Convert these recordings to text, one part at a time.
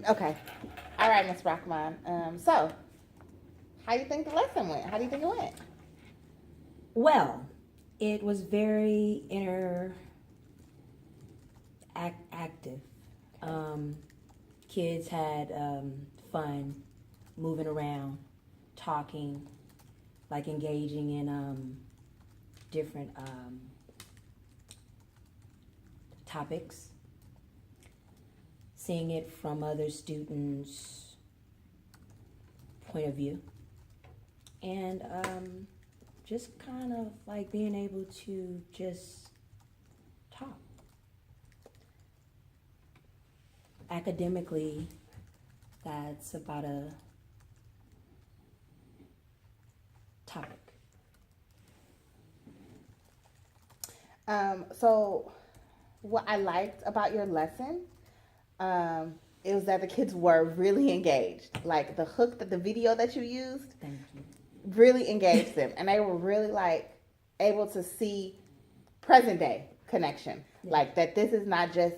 Okay. All right, Miss Rockman. So, how do you think the lesson went? How do you think it went? Well, it was very active. Um, Kids had fun moving around, talking, like engaging in different topics, seeing it from other students' point of view, and just kind of like being able to just talk. Academically, that's about a topic. So, what I liked about your lesson, it was that the kids were really engaged. Like the video that you used, Thank you. really engaged them, and they were really like able to see present day connection. Yeah. Like that, this is not just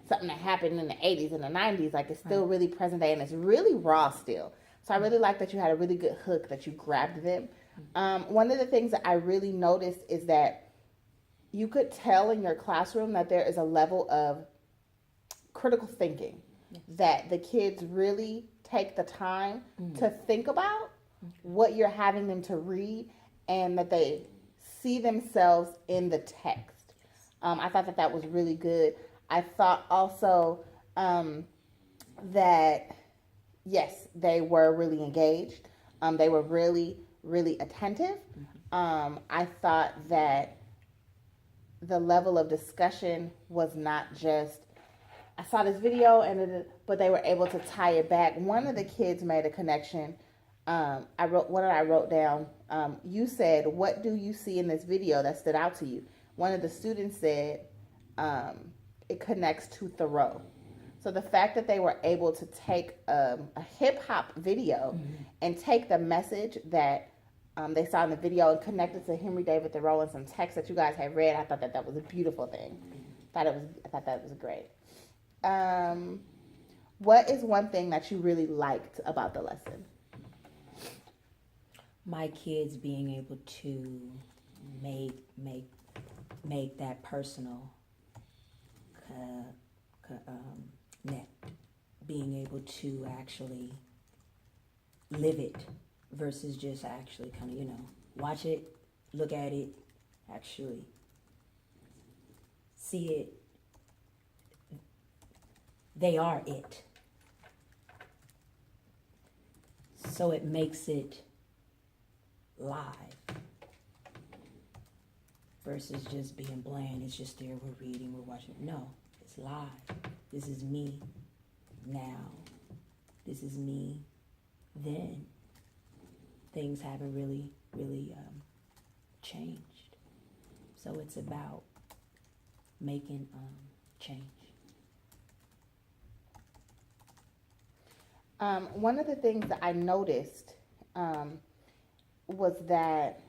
something that happened in the 80s and the 90s. Like it's still Right. really present day, and it's really raw still. So I really like that you had a really good hook that you grabbed them. One of the things that I really noticed is that you could tell in your classroom that there is a level of critical thinking, Yes. that the kids really take the time Mm. to think about what you're having them to read, and that they see themselves in the text. I thought that that was really good. I thought also that, yes, they were really engaged. They were really, really attentive. I thought that the level of discussion was not just I saw this video but they were able to tie it back. One of the kids made a connection. I wrote down. You said, "What do you see in this video that stood out to you?" One of the students said, "It connects to Thoreau." So the fact that they were able to take a hip hop video and take the message that they saw in the video and connect it to Henry David Thoreau and some text that you guys had read, I thought that that was a beautiful thing. I thought that was great. Um, what is one thing that you really liked about the lesson? My kids being able to make make make that personal net, being able to actually live it versus just actually kind of watch it, look at it, actually see it. They are it, so it makes it live versus just being bland. It's just there, we're reading, we're watching. No, it's live. This is me now. This is me then. Things haven't really changed. So it's about making change. One of the things that I noticed was that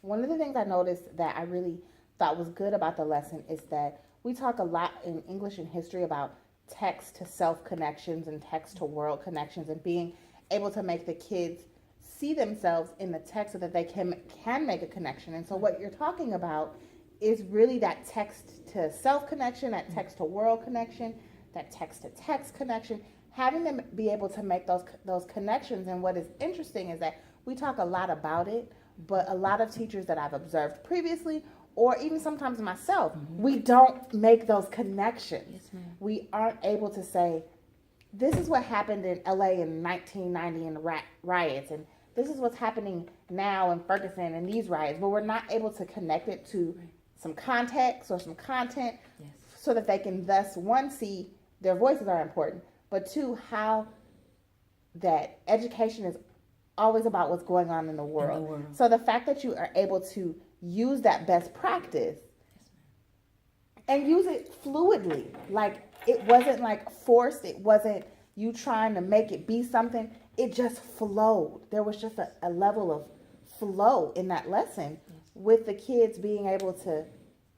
one of the things I noticed that I really thought was good about the lesson is that we talk a lot in English and history about text to self connections and text to world connections, and being able to make the kids see themselves in the text so that they can make a connection. And so what you're talking about is really that text to self connection, that text to world connection, that text to text connection, having them be able to make those connections. And what is interesting is that we talk a lot about it, but a lot of teachers that I've observed previously, or even sometimes myself, we don't make those connections. Yes, ma'am. We aren't able to say, this is what happened in LA in 1990 in the riots, and this is what's happening now in Ferguson in these riots, but we're not able to connect it to some context or some content. Yes. So that they can thus, one, see their voices are important, but two, how that education is always about what's going on in the world. So the fact that you are able to use that best practice and use it fluidly, like it wasn't like forced, it wasn't you trying to make it be something, it just flowed. There was just a level of flow in that lesson with the kids being able to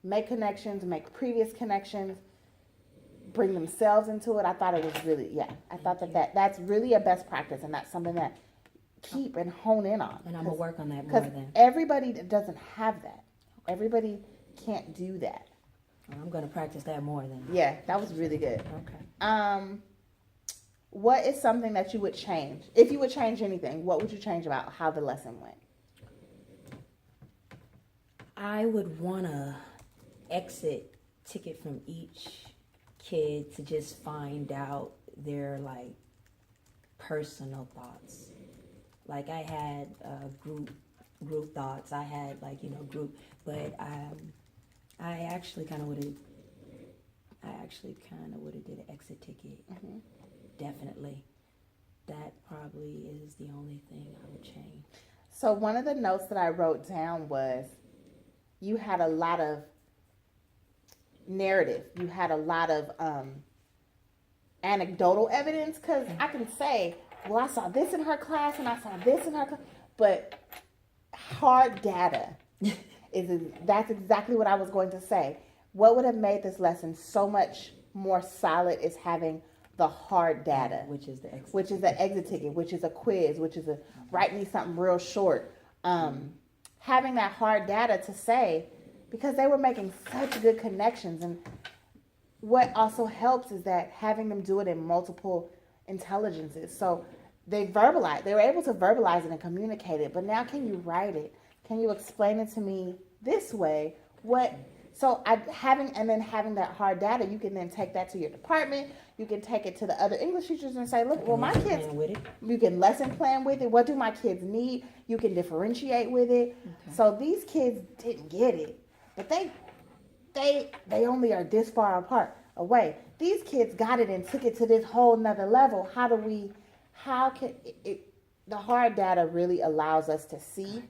make connections, make previous connections, bring themselves into it. I thought it was really, I thought that's really a best practice, and that's something that keep and hone in on. And I'm going to work on that more Because then. everybody doesn't have that. Everybody can't do that. I'm going to practice that more then. Yeah, that was really good. Okay. What is something that you would change? If you would change anything, what would you change about how the lesson went? I would want to exit ticket from each kid to just find out their like personal thoughts. Like I had group thoughts. I had like group, but I actually kind of would have did an exit ticket. Mm-hmm. Definitely, that probably is the only thing I would change. So one of the notes that I wrote down was you had a lot of narrative. You had a lot of anecdotal evidence, because I can say, well, I saw this in her class and I saw this in her class, but hard data that's exactly what I was going to say. What would have made this lesson so much more solid is having the hard data, which is the exit, exit ticket, which is a quiz, which is a write me something real short. Having that hard data to say, because they were making such good connections. And what also helps is that having them do it in multiple intelligences. So they were able to verbalize it and communicate it, but now can you write it? Can you explain it to me this way? Having that hard data, you can then take that to your department. You can take it to the other English teachers and say, look, well, my kids, you can lesson plan with it. What do my kids need? You can differentiate with it. Okay. So these kids didn't get it, but they only are this far away. These kids got it and took it to this whole nother level. The hard data really allows us to see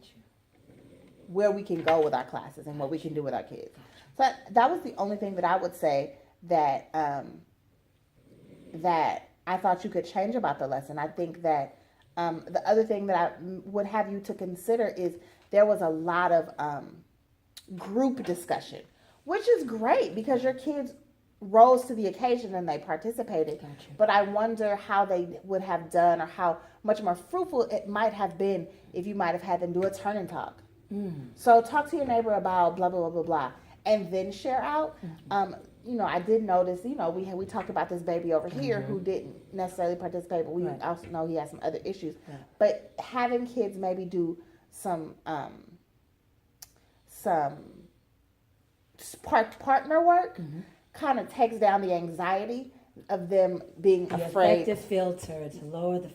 where we can go with our classes and what we can do with our kids. So that was the only thing that I would say that that I thought you could change about the lesson. I think that the other thing that I would have you to consider is there was a lot of group discussion, which is great because your kids rose to the occasion and they participated. Gotcha. But I wonder how they would have done, or how much more fruitful it might have been if you might have had them do a turn and talk. So talk to your neighbor about blah, blah, blah, blah, blah, and then share out. I did notice, we talked about this baby over here who didn't necessarily participate, but we also know he has some other issues. Right. But having kids maybe do some partner work kind of takes down the anxiety of them being afraid. The filter to lower the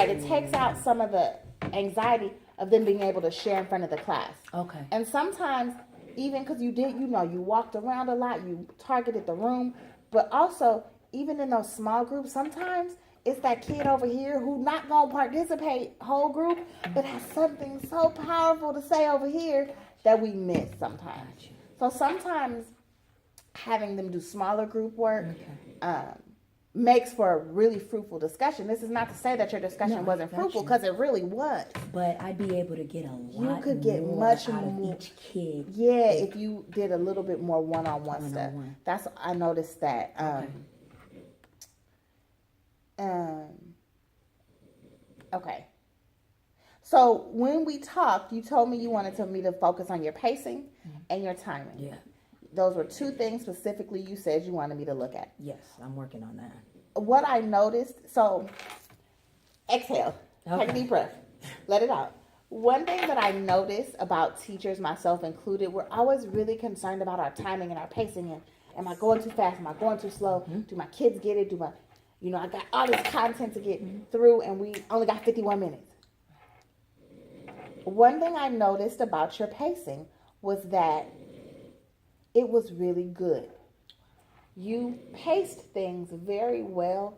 It takes out some of the anxiety of them being able to share in front of the class. Okay. And sometimes, even because you walked around a lot, you targeted the room, but also, even in those small groups, sometimes it's that kid over here who not going to participate whole group, but has something so powerful to say over here that we miss sometimes. So sometimes having them do smaller group work makes for a really fruitful discussion. This is not to say that your discussion wasn't fruitful, because it really was. But I'd be able to get a lot. You could get more much out more of each kid. Yeah, if you did a little bit more one-on-one stuff. That's I noticed that. Okay. So when we talked, you told me you wanted me to focus on your pacing and your timing. Yeah. Those were two things specifically you said you wanted me to look at. Yes, I'm working on that. What I noticed, so exhale, take a deep breath, let it out. One thing that I noticed about teachers, myself included, we're always really concerned about our timing and our pacing. And am I going too fast? Am I going too slow? Do my kids get it? I got all this content to get through, and we only got 51 minutes. One thing I noticed about your pacing was that it was really good. You paced things very well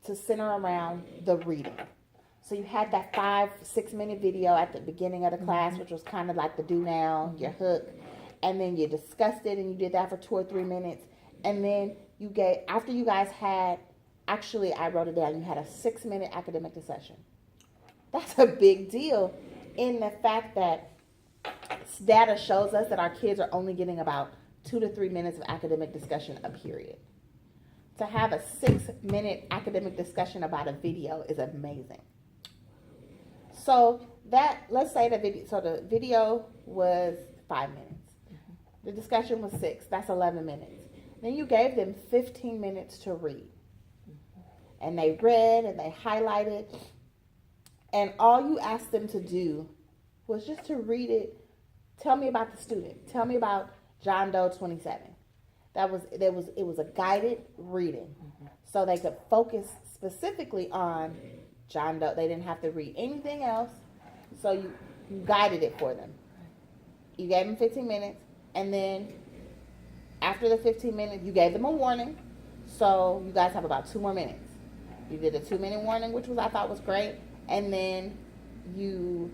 to center around the reading. So you had that 5-6 minute video at the beginning of the class, which was kind of like the do now, your hook. And then you discussed it, and you did that for 2 or 3 minutes. And then after you guys had, actually I wrote it down, you had a 6-minute academic discussion. That's a big deal in the fact that data shows us that our kids are only getting about 2 to 3 minutes of academic discussion a period. To have a 6-minute academic discussion about a video is amazing. So that, let's say the video was 5 minutes. The discussion was 6. That's 11 minutes. Then you gave them 15 minutes to read. And they read and they highlighted. And all you asked them to do was just to read it. Tell me about the student. Tell me about John Doe 27. It was a guided reading. So they could focus specifically on John Doe. They didn't have to read anything else. So you guided it for them. You gave them 15 minutes. And then after the 15 minutes, you gave them a warning. So you guys have about 2 more minutes. You did a 2-minute warning, which I thought was great. And then you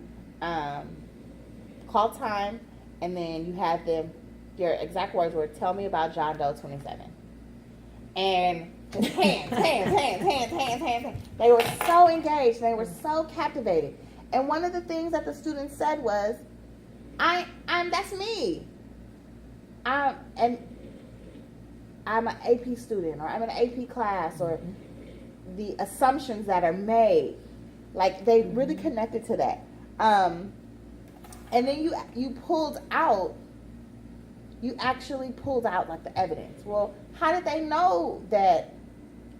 called time. And then you had them, your exact words were, tell me about John Doe 27. And hands. They were so engaged. They were so captivated. And one of the things that the students said was, that's me. I'm an AP student, or I'm in an AP class, or the assumptions that are made. Like, they really connected to that. And then you actually pulled out like the evidence. Well, how did they know that,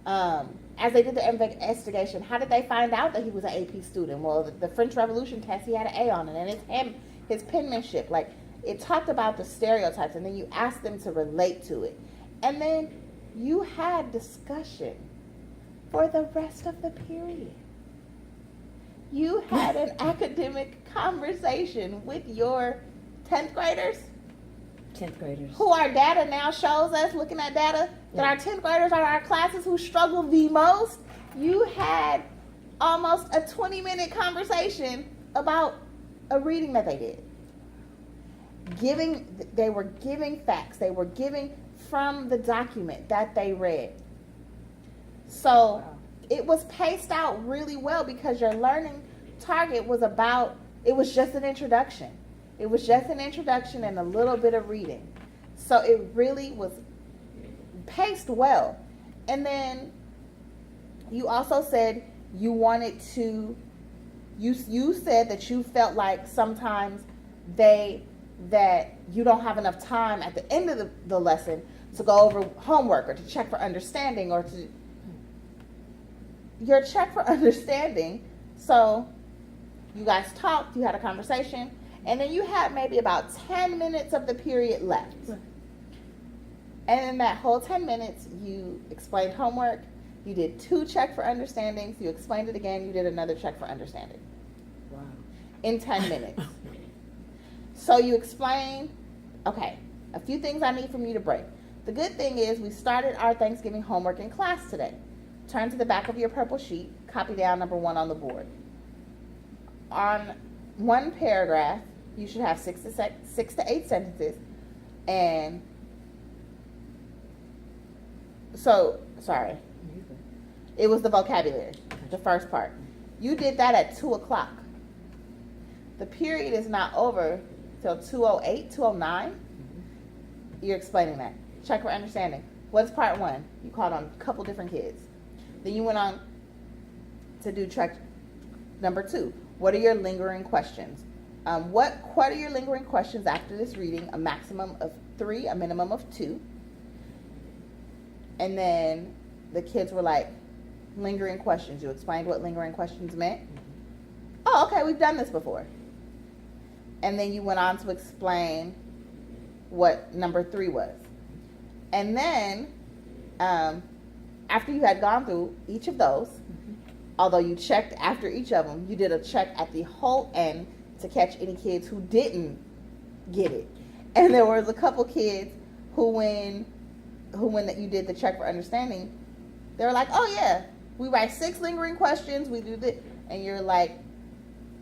as they did the investigation, how did they find out that he was an AP student? Well, the French Revolution test, he had an A on it, and his penmanship, like, it talked about the stereotypes, and then you asked them to relate to it. And then you had discussion for the rest of the period. You had an academic conversation with your 10th graders. 10th graders. Who our data now shows us, looking at data, that our 10th graders are our classes who struggle the most. You had almost a 20-minute conversation about a reading that they did. They were giving facts. They were giving from the document that they read. So it was paced out really well because your learning target was it was just an introduction. It was just an introduction and a little bit of reading. So it really was paced well. And then you also said you wanted to, you said that you felt like sometimes that you don't have enough time at the end of the lesson to go over homework or to check for understanding or to your check for understanding. So you guys talked, you had a conversation, and then you had maybe about 10 minutes of the period left. And in that whole 10 minutes, you explained homework, you did 2 check for understandings, you explained it again, you did another check for understanding. Wow. In 10 minutes. So you explained, okay, a few things I need from you to break. The good thing is we started our Thanksgiving homework in class today. Turn to the back of your purple sheet, copy down number 1 on the board. On one paragraph, you should have 6 to 8 sentences. And so, sorry, it was the vocabulary, the first part. You did that at 2 o'clock. The period is not over till 2:08, 2:09. You're explaining that. Check for understanding. What's part 1? You called on a couple different kids. Then you went on to do check number 2. What are your lingering questions? What are your lingering questions after this reading? A maximum of 3, a minimum of 2. And then the kids were like, lingering questions. You explained what lingering questions meant. Oh, okay, we've done this before. And then you went on to explain what number 3 was. And then, after you had gone through each of those, although you checked after each of them, you did a check at the whole end to catch any kids who didn't get it. And there was a couple kids who when that you did the check for understanding, they were like, oh yeah, we write 6 lingering questions, we do this. And you're like,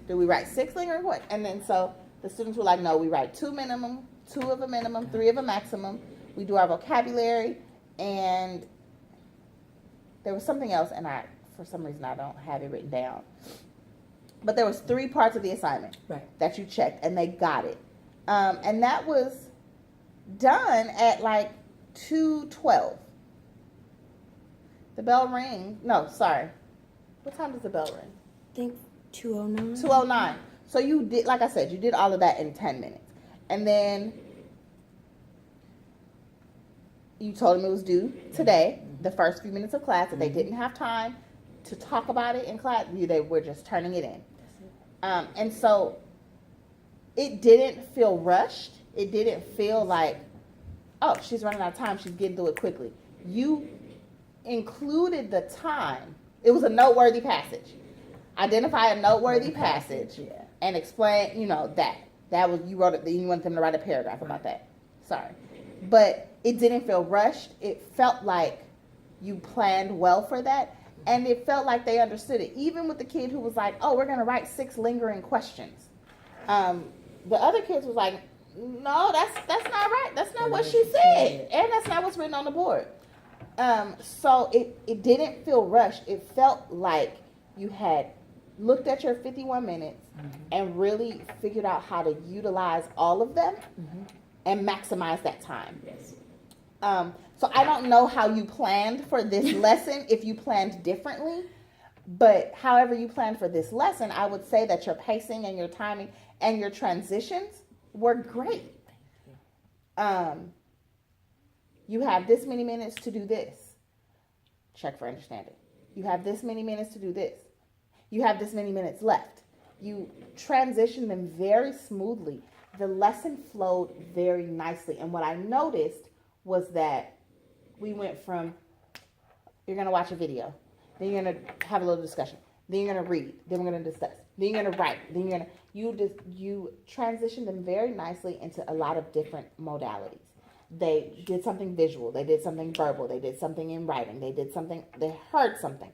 do we write 6 lingering questions? And then so the students were like, no, we write 2 minimum, 2 of a minimum, 3 of a maximum. We do our vocabulary, and there was something else, and for some reason I don't have it written down. But there was 3 parts of the assignment that you checked, and they got it. And that was done at like 2:12. The bell rang. No, sorry. What time does the bell ring? I think 2:09. 2:09. So you did, like I said, you did all of that in 10 minutes. And then you told them it was due today, the first few minutes of class, that they didn't have time to talk about it in class. They were just turning it in. And so it didn't feel rushed. It didn't feel like, oh, she's running out of time. She's getting through it quickly. You included the time. It was a noteworthy passage. Identify a noteworthy passage and explain, that was, you wrote it, you wanted them to write a paragraph about that. Sorry. But it didn't feel rushed. It felt like you planned well for that. And it felt like they understood it. Even with the kid who was like, oh, we're going to write 6 lingering questions. The other kids was like, no, that's not right. That's not what she said. And that's not what's written on the board. So it didn't feel rushed. It felt like you had looked at your 51 minutes and really figured out how to utilize all of them and maximize that time. Yes. So I don't know how you planned for this lesson, if you planned differently, but however you planned for this lesson, I would say that your pacing and your timing and your transitions were great. You have this many minutes to do this. Check for understanding. You have this many minutes to do this. You have this many minutes left. You transition them very smoothly. The lesson flowed very nicely. And what I noticed was that we went from, you're going to watch a video, then you're going to have a little discussion, then you're going to read, then we're going to discuss, then you're going to write, then you're going to, you transition them very nicely into a lot of different modalities. They did something visual, they did something verbal, they did something in writing, they heard something.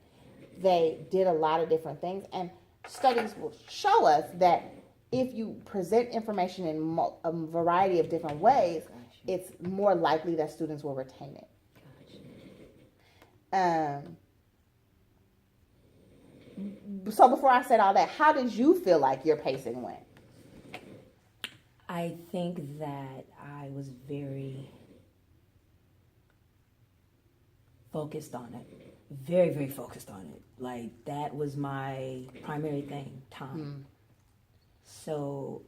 They did a lot of different things, and studies will show us that if you present information in a variety of different ways, it's more likely that students will retain it. So before I said all that, how did you feel like your pacing went? I think that I was very focused on it. Very, very focused on it. Like, that was my primary thing, time. So,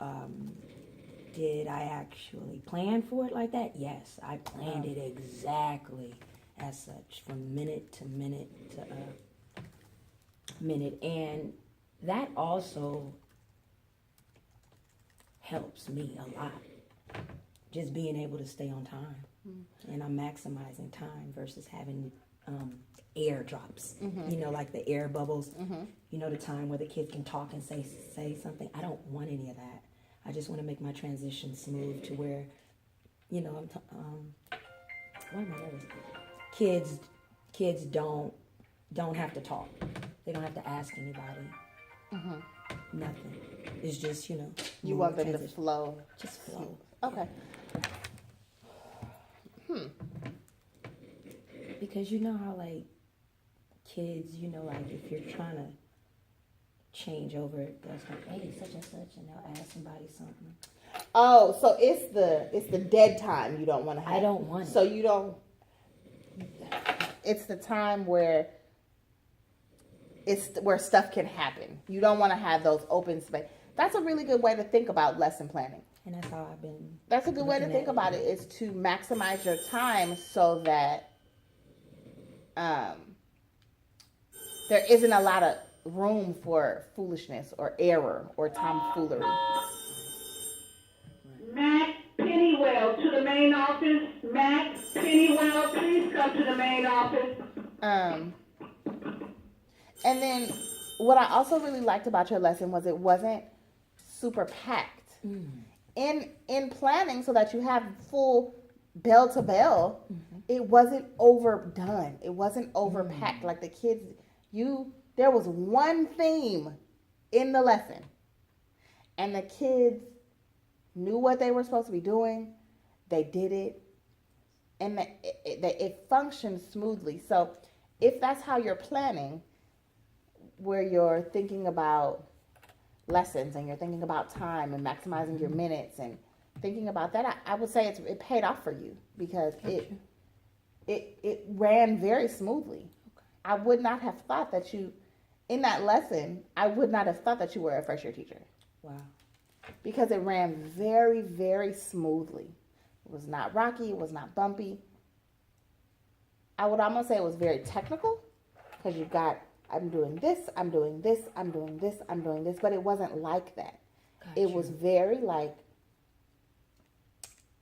did I actually plan for it like that? Yes, I planned it exactly as such, from minute to minute to minute. And that also helps me a lot. Just being able to stay on time. And I'm maximizing time versus having air drops. Like the air bubbles. The time where the kids can talk and say something. I don't want any of that. I just want to make my transition smooth to where, what am I nervous? Kids don't have to talk. They don't have to ask anybody. Nothing. It's just, You want them to flow. Just flow. Okay. Because you know how, like, kids, like, if you're trying to change over, they'll say, hey, such and such, and they'll ask somebody something. Oh, so it's the dead time you don't want to have. I don't want it. So you don't. It's the time where stuff can happen. You don't want to have those open space. That's a really good way to think about lesson planning. And that's how I've been. That's a good way to think about it, is to maximize your time so that there isn't a lot of room for foolishness or error or tomfoolery. Matt Pennywell to the main office. Matt Pennywell, please come to the main office. And then what I also really liked about your lesson was it wasn't super packed. In planning so that you have full bell to bell, it wasn't overdone. It wasn't overpacked. Like the kids, there was one theme in the lesson, and the kids knew what they were supposed to be doing. They did it, and it functioned smoothly. So if that's how you're planning, where you're thinking about lessons and you're thinking about time and maximizing your minutes and thinking about that, I would say it paid off for you because it ran very smoothly. Okay. I would not have thought that you, in that lesson, I would not have thought that you were a first year teacher Wow. because it ran very, very smoothly. It was not rocky, it was not bumpy. I would almost say it was very technical because you got, I'm doing this, I'm doing this, I'm doing this, I'm doing this, but it wasn't like that. It Gotcha. was very like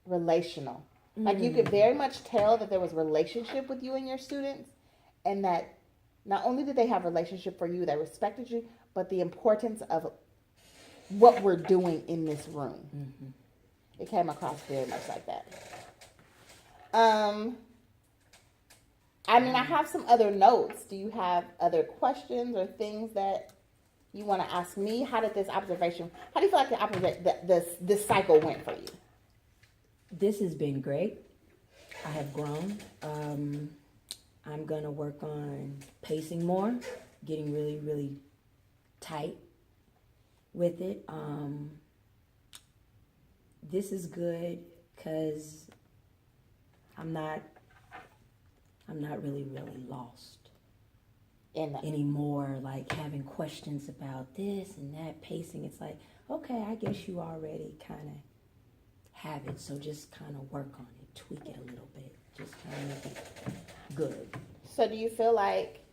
relational. Like you could very much tell that there was relationship with you and your students, and that not only did they have relationship for you, they respected you, but the importance of what we're doing in this room. It came across very much like that. I mean, I have some other notes. Do you have other questions or things that you want to ask me? How did this observation? How do you feel like this cycle went for you? This has been great. I have grown. I'm going to work on pacing more, getting really, really tight with it. This is good because I'm not really, really lost In that. anymore, like having questions about this and that pacing. It's like, okay, I guess you already kind of have it, so just kind of work on it, tweak it a little bit, just kind of make it good. So do you feel like,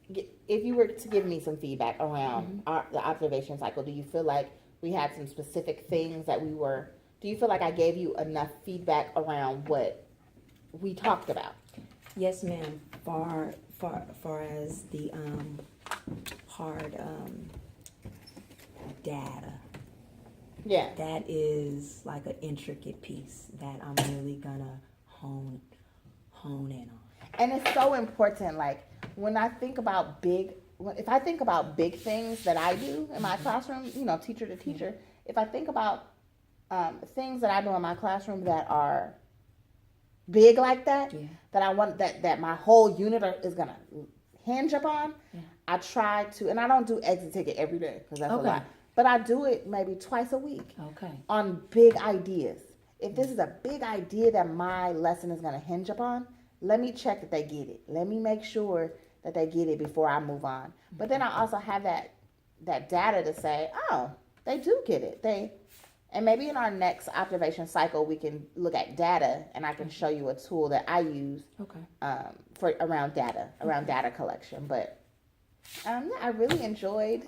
if you were to give me some feedback around the observation cycle, do you feel like we had some specific things that do you feel like I gave you enough feedback around what we talked about? Yes, ma'am. Far as the hard data. Yeah. That is like an intricate piece that I'm really gonna hone in on. And it's so important, like, when I think about if I think about big things that I do in my classroom, teacher to teacher, if I think about things that I do in my classroom that are big like that, that I want, that my whole unit is going to hinge upon, I try to, and I don't do exit ticket every day because that's a lot, but I do it maybe twice a week on big ideas. If this is a big idea that my lesson is going to hinge upon, let me check that they get it. Let me make sure that they get it before I move on. But then I also have that data to say, oh, they do get it. And maybe in our next observation cycle, we can look at data, and I can show you a tool that I use for around data collection. But I really enjoyed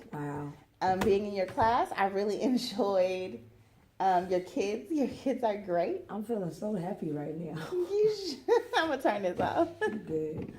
being in your class. I really enjoyed your kids. Your kids are great. I'm feeling so happy right now. I'm gonna turn this off. Good.